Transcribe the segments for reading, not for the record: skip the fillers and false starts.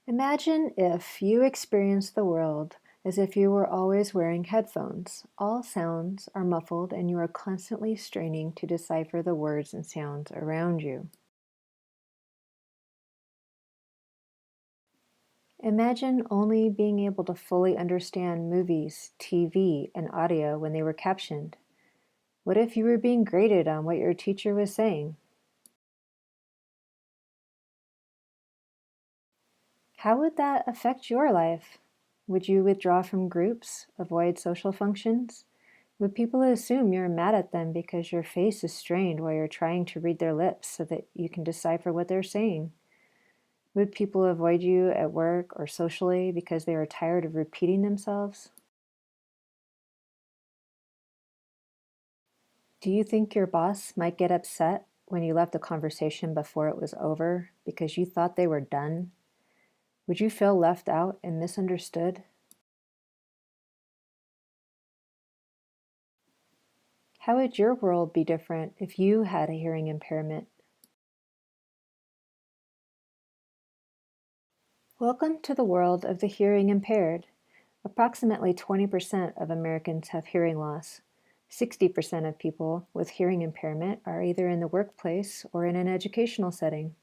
Imagine if you experienced the world as if you were always wearing headphones. All sounds are muffled and you are constantly straining to decipher the words and sounds around you. Imagine only being able to fully understand movies, TV, and audio when they were captioned. What if you were being graded on what your teacher was saying? How would that affect your life? Would you withdraw from groups, avoid social functions? Would people assume you're mad at them because your face is strained while you're trying to read their lips so that you can decipher what they're saying? Would people avoid you at work or socially because they are tired of repeating themselves? Do you think your boss might get upset when you left a conversation before it was over because you thought they were done? Would you feel left out and misunderstood? How would your world be different if you had a hearing impairment? Welcome to the world of the hearing impaired. Approximately 20% of Americans have hearing loss. 60% of people with hearing impairment are either in the workplace or in an educational setting.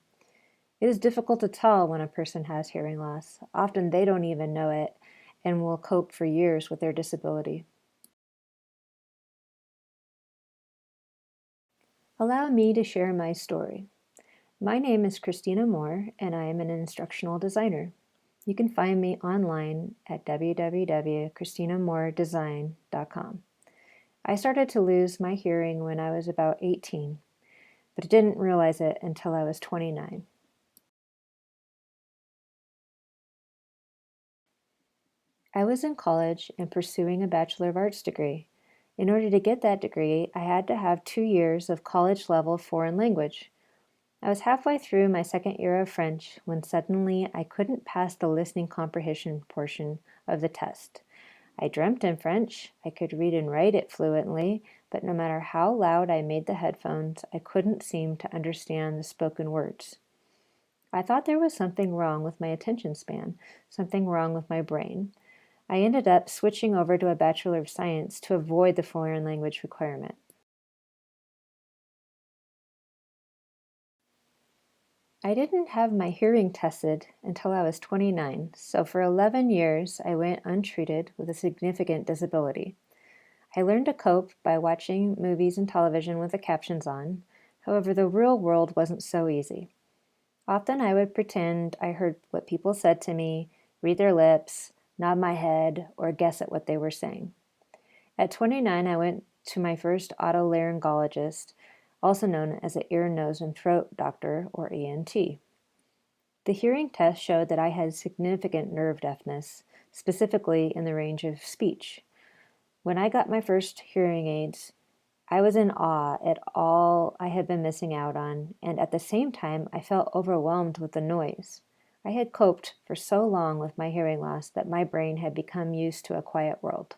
It is difficult to tell when a person has hearing loss. Often they don't even know it and will cope for years with their disability. Allow me to share my story. My name is Christina Moore, and I am an instructional designer. You can find me online at www.christinamoredesign.com. I started to lose my hearing when I was about 18, but I didn't realize it until I was 29. I was in college and pursuing a Bachelor of Arts degree. In order to get that degree, I had to have 2 years of college-level foreign language. I was halfway through my second year of French when suddenly I couldn't pass the listening comprehension portion of the test. I dreamt in French, I could read and write it fluently, but no matter how loud I made the headphones, I couldn't seem to understand the spoken words. I thought there was something wrong with my attention span, something wrong with my brain. I ended up switching over to a Bachelor of Science to avoid the foreign language requirement. I didn't have my hearing tested until I was 29, so for 11 years I went untreated with a significant disability. I learned to cope by watching movies and television with the captions on. However, the real world wasn't so easy. Often I would pretend I heard what people said to me, read their lips, nod my head, or guess at what they were saying. At 29, I went to my first otolaryngologist, also known as an ear, nose, and throat doctor, or ENT. The hearing test showed that I had significant nerve deafness, specifically in the range of speech. When I got my first hearing aids, I was in awe at all I had been missing out on, and at the same time, I felt overwhelmed with the noise. I had coped for so long with my hearing loss that my brain had become used to a quiet world.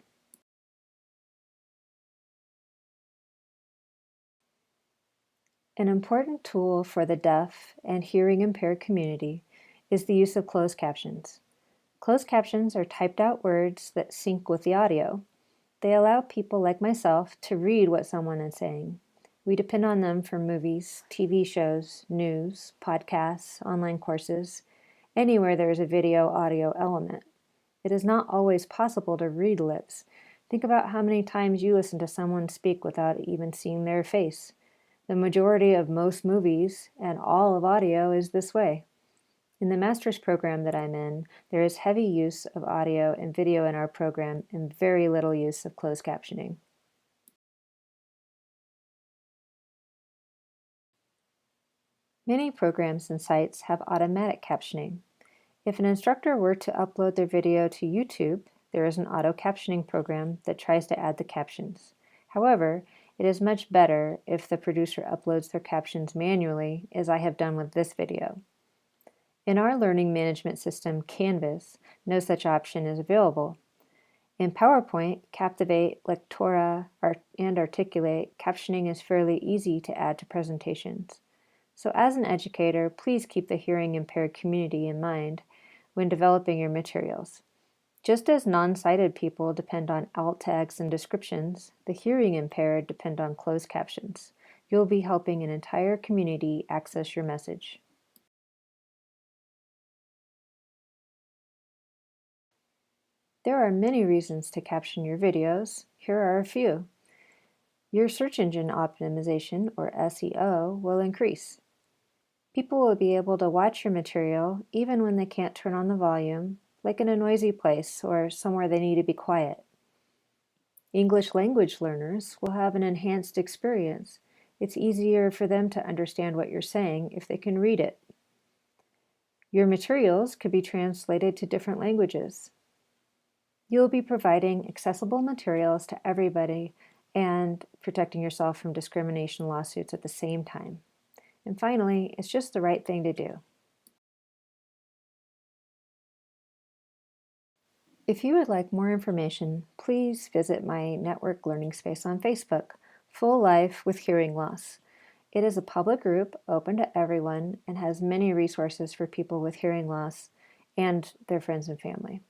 An important tool for the deaf and hearing impaired community is the use of closed captions. Closed captions are typed out words that sync with the audio. They allow people like myself to read what someone is saying. We depend on them for movies, TV shows, news, podcasts, online courses, anywhere there is a video audio element. It is not always possible to read lips. Think about how many times you listen to someone speak without even seeing their face. The majority of most movies and all of audio is this way. In the master's program that I'm in, there is heavy use of audio and video in our program and very little use of closed captioning. Many programs and sites have automatic captioning. If an instructor were to upload their video to YouTube, there is an auto captioning program that tries to add the captions. However, it is much better if the producer uploads their captions manually, as I have done with this video. In our learning management system, Canvas, no such option is available. In PowerPoint, Captivate, Lectora, and Articulate, captioning is fairly easy to add to presentations. So as an educator, please keep the hearing impaired community in mind when developing your materials. Just as non-sighted people depend on alt tags and descriptions, the hearing impaired depend on closed captions. You'll be helping an entire community access your message. There are many reasons to caption your videos. Here are a few. Your search engine optimization, or SEO, will increase. People will be able to watch your material even when they can't turn on the volume, like in a noisy place or somewhere they need to be quiet. English language learners will have an enhanced experience. It's easier for them to understand what you're saying if they can read it. Your materials could be translated to different languages. You'll be providing accessible materials to everybody and protecting yourself from discrimination lawsuits at the same time. And finally, it's just the right thing to do. If you would like more information, please visit my network learning space on Facebook, Full Life with Hearing Loss. It is a public group open to everyone and has many resources for people with hearing loss and their friends and family.